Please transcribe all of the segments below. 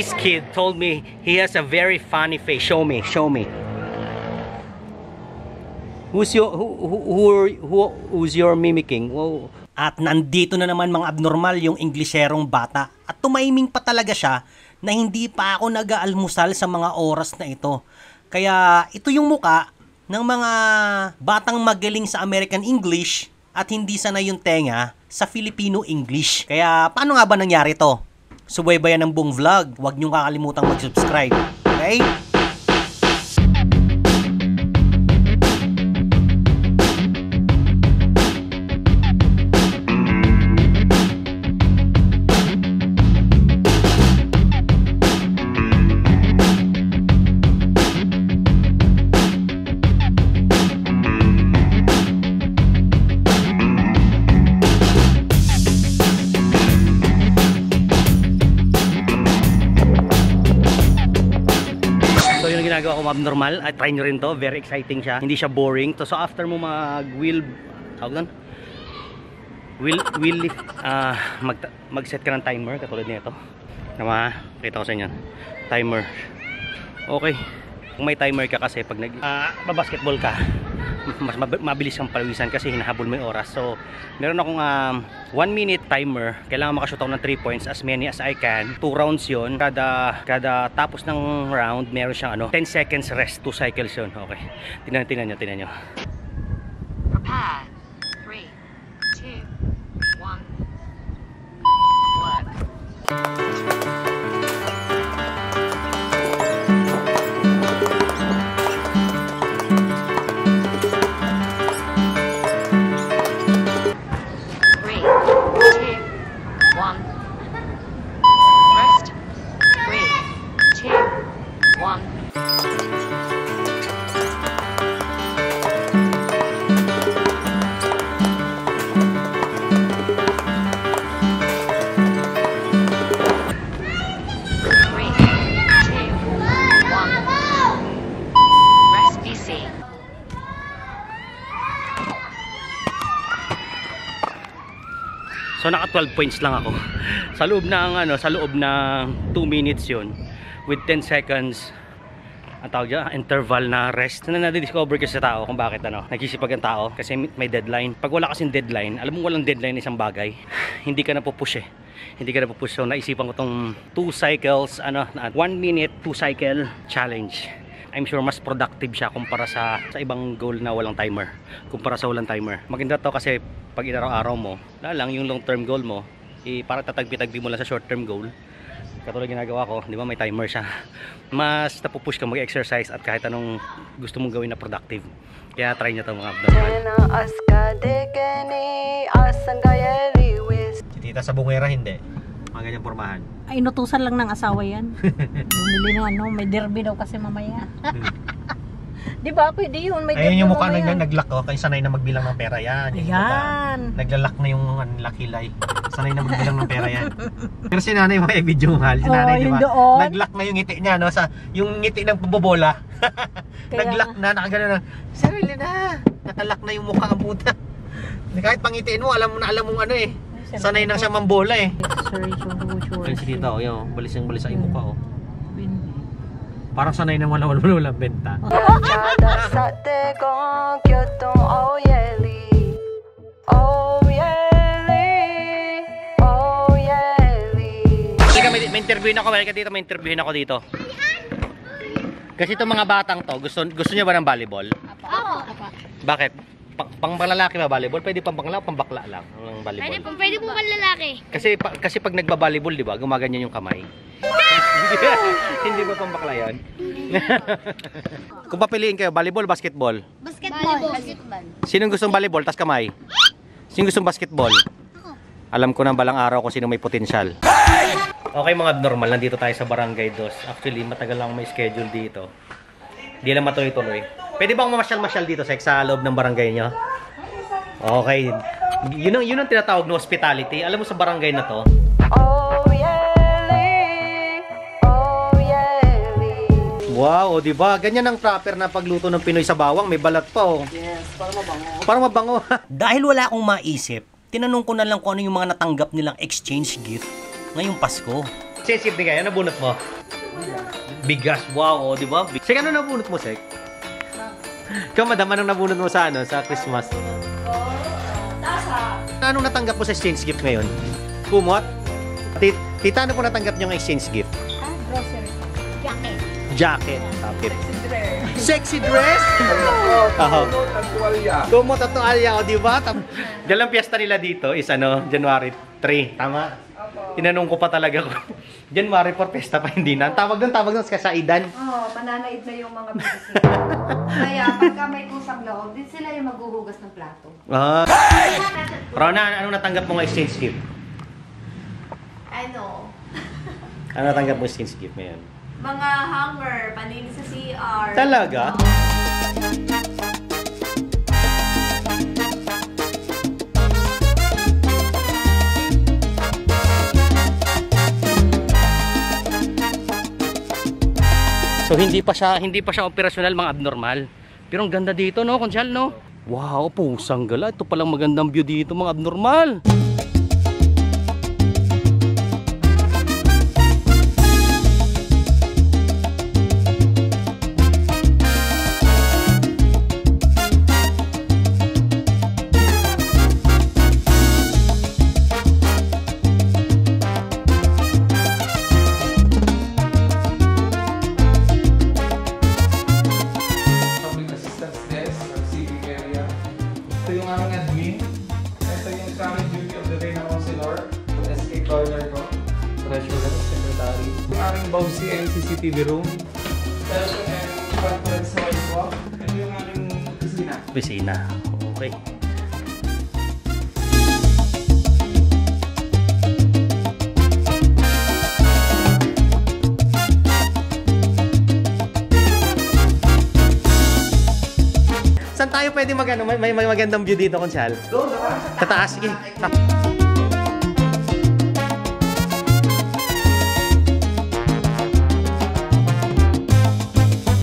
This kid told me he has a very funny face. Show me, show me. Who's your mimicking? Whoa. At nandito na naman mga abnormal yung Ingleserong bata. At tumaiming pa talaga siya na hindi pa ako nag-aalmusal sa mga oras na ito. Kaya ito yung muka ng mga batang magaling sa American English at hindi sanay yung tenga sa Filipino English. Kaya paano nga ba nangyari to? Subaybayan ng buong vlog. Huwag niyong kakalimutang mag-subscribe. Okay? Ginagawa ko abnormal, at try nyo rin to, very exciting siya, hindi siya boring. So after mo mag-wheel mag-set ka ng timer katulad nito. Tama, kita ko sa inyo. Timer. Okay. Kung may timer ka kasi pag basketball ka, mas mabilis kang palawisan kasi hinahabol mo yung oras. So meron akong 1 minute timer. Kailangan makashoot ako ng 3 points, as many as I can. 2 rounds yun. Kada tapos ng round meron siyang 10 seconds rest, 2 cycles yun. Okay, tinan nyo. Prepare. 3, 2, 1. Work. So naka 12 points lang ako. Sa loob ng 2 minutes 'yun with 10 seconds ang tawag dyan, interval na rest. Na-discover kasi sa tao kung bakit nagsisipag ang tao kasi may deadline. Pag wala kasing deadline, alam mo walang deadline isang bagay, hindi ka na pupush Hindi ka na pupush. So naisipan ko tong 2 cycles 1 minute 2 cycle challenge. I'm sure mas productive siya kumpara sa ibang goal na walang timer. Kumpara sa walang timer. Maganda to kasi pag inaraw-araw mo, lang yung long term goal mo, para tatagpi-tagpi mo lang sa short term goal. Katulad ginagawa ko, di ba may timer siya. Mas napupush ka mag-exercise at kahit anong gusto mong gawin na productive. Kaya try nyo to mga abnormal. Si tita sa bungera hindi. Mga ganyang pormahan. Ay, inutusan lang ng asawa yan. Bumili na may derby daw kasi mamaya. Di ba? Pwede yun. May ayun yung mukha nag-lock kaya sanay na magbilang ng pera yan. Yan. Naglalak na yung lakilay. Sanay na magbilang ng pera yan. Pero si nanay mo video mahal. Si nanay, di ba? Nag-lock na yung ngiti niya, yung ngiti ng pambobola. Nag-lock na, nakagano na. Sarili na. Nakalock na yung mukha ang puta. Kahit pangitiin mo, alam mo sanay na siya mambola Ayun si tita, balis sa imo ka Parang sanay na walang benta. May interviewin ako dito. Kasi itong mga batang to, gusto niyo ba ng volleyball? Bakit? Pang lalaki ba volleyball? Pwede pang bakla lang ang volleyball. Pwede po pang lalaki. Kasi pag nagba-volleyball, di ba, gumaganyan yung kamay. Hindi ba pang bakla 'yan? Kung papiliin kayo, volleyball, basketball? Basketball. Sinong gustong volleyball tas kamay? Sinong gustong basketball? Alam ko na balang araw kung sino may potensyal. Okay mga abnormal, nandito tayo sa Barangay Dos. Actually, matagal lang may schedule dito. Hindi lang matuloy-tuloy. Pwede bang mamasyal-masyal dito sa loob ng barangay nyo? Okay. Yun ang tinatawag na hospitality. Alam mo sa barangay na to? Wow, di ba? Ganyan ang proper na pagluto ng Pinoy sa bawang, may balat pa Yes, para mabango. Para mabango. Dahil wala akong maisip, tinanong ko na lang kung ano yung mga natanggap nilang exchange gift ngayong Pasko. Exchange gift din kayo. Ano bunot mo? Bigas. Wow, oh, di ba? Sek, ano nabunot mo, Sek? Ikaw, madam, anong nabunot mo sa ano, sa Christmas? Anong natanggap mo sa exchange gift ngayon? Kumot? Tita, ano po natanggap niyo ng exchange gift? Grocery. Jacket. Jacket. Okay. Sexy dress? Kumot at tuwalya. Kumot at tuwalya, o di ba? Diyan lang piyesta nila dito is ano, January 3. Tama? Tinanong ko pa talaga ko. January 4, pesta pa hindi na. Tawag doon sa kasaidan. Oo, mananaid na yung mga bisita. Kaya pagka may kusang loob, din sila yung maghuhugas ng plato. Ah. Rona, ano natanggap mo ng exchange gift? Ano? Ano natanggap mo exchange gift ngayon? Mga hanger, panini sa CR. Talaga? So hindi pa siya operasyonal, mga abnormal. Pero ang ganda dito, no, Konsyal, no? Wow, pusang gala. Ito palang magandang view dito, mga abnormal. Public assistance desk sa civic area. Ito yung aming admin. Ito yung sa aming duty of the day na counselor. SK corner ko. Treasurer, secretary. Yung aming Bawsi and CCTV room. Telephone and conference hall ko. Ito yung aming kusina. Pisina. Okay. Saan tayo pwede mag-ano? May magandang view dito, Konsyal? Sa taas, sige.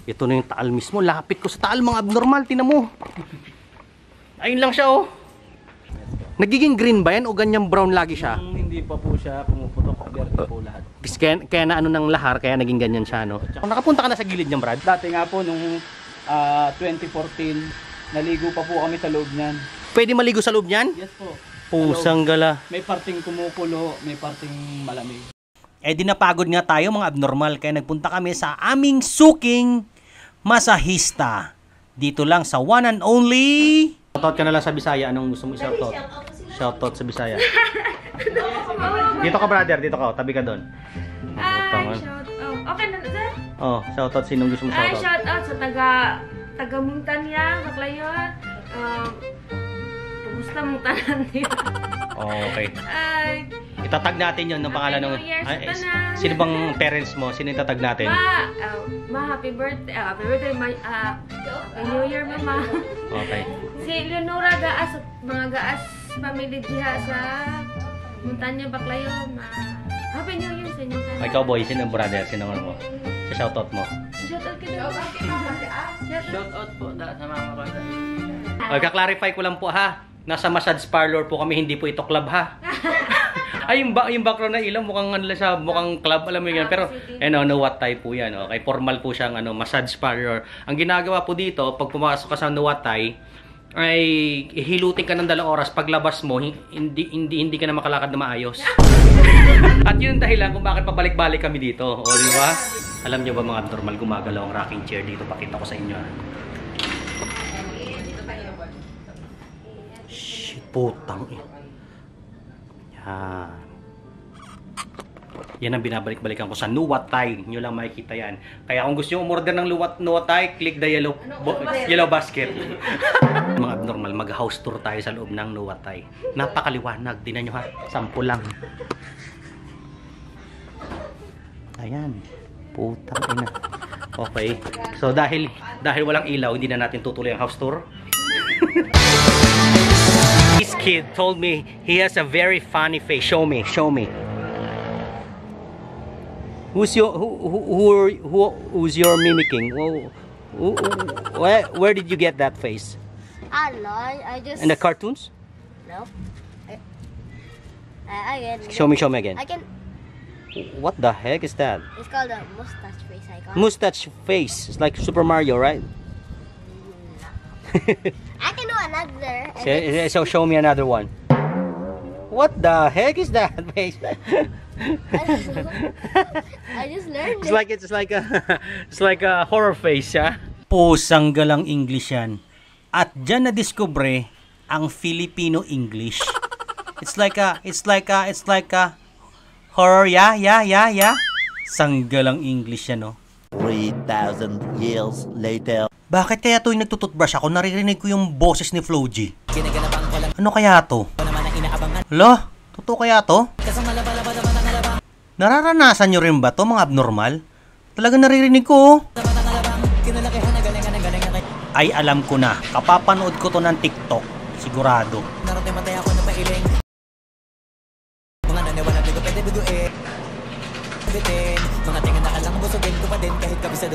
Ito na yung taal mismo. Lapit ko sa taal, mga abnormal. Tinan mo. Ayun lang siya, oh. Nagiging green ba yan o ganyang brown lagi siya? Hindi pa po siya pumuputok, verde po lahat. Kaya na ano ng lahar, kaya naging ganyan siya, no? Nakapunta ka na sa gilid niyang, Brad? Dati nga po nung 2014, naligo pa po kami sa loob niyan. Pwede maligo sa loob niyan? Yes po. Pusang gala. May parting kumukulo, may parting malamig. Eh di napagod nga tayo, mga abnormal, kaya nagpunta kami sa aming suking masahista. Dito lang sa one and only... Shoutout ka na lang sa Bisaya. Anong gusto mo i-shoutout? Shoutout sa Bisaya. Dito ka, brother. Dito ka. Tabi ka doon. Okay na, sir? Oh, shoutout. Sinong gusto mo Ay, shoutout? shout out sa taga Muntanya, Baclayon. Kumusta Muntanan nila? Okay. Ay, Itatag natin yun ng pangalan ng... Happy New Year sa Ay, tanan. sino bang parents mo? Sino itatag natin? happy birthday, Happy New Year, Mama. Okay. Si Leonora Gaas at mga Gaas family diha sa Muntanya, Baclayon. Happy New Year sa inyo. Ikaw, boy. Sino ang brother? Sino ang mo? Sa shoutout mo. Shout out kita. Shout out po sa mga kapatid. Okay, kaklarify ko lang po, ha. Nasa massage parlor po kami, hindi po ito club, ha. Ay, yung background na ilaw, mukhang ano siya, mukhang club, alam mo yun. Pero, no Nuwatay po yan. Okay, formal po siyang massage parlor. Ang ginagawa po dito, pag pumasok ka sa Nuwatay, ay hilutin ka ng 2 oras. Paglabas mo, hindi ka na makalakad na maayos. At yun ang dahilan kung bakit pabalik-balik kami dito. O, di ba? Alam nyo ba, mga abnormal, gumagalaw ang rocking chair dito. Pakita ko sa inyo. Shit, putang eh. Yan ang binabalik-balikan ko sa Nuwatay. Nyo lang makikita yan. Kaya kung gusto nyo umorder ng Nuwatay, click the yellow basket. Mga abnormal, mag-house tour tayo sa loob ng Nuwatay. Napakaliwanag. Tingnan nyo, ha. Sample lang. Ayan. Putang ina. Okay. So dahil walang ilaw, hindi na natin tutuloy ang house tour. This kid told me he has a very funny face. Show me. Who's your mimicking? Where did you get that face? I don't know. I just. In the cartoons? No. I can. Show me again. I can. What the heck is that? It's called a mustache face icon. Mustache face. It's like Super Mario, right? I can do another. and So show me another one. What the heck is that face? I just learned It's like it's like a horror face, ha? Pusang galang English yan. At diyan na diskubre ang Filipino English. It's like a horror, yeah. Sanggalang English yan, no? 3,000 years later. Bakit kaya tuwing nagtututbrush ako, naririnig ko yung boses ni Flo G? Ano kaya to? Lo, totoo kaya to? Nararanasan nyo rin ba to, mga abnormal? Talaga naririnig ko, oh. Ay, alam ko na. Kapapanood ko to ng TikTok. Sigurado. Mga tinga na alang busugin ko pa din kahit kabisado.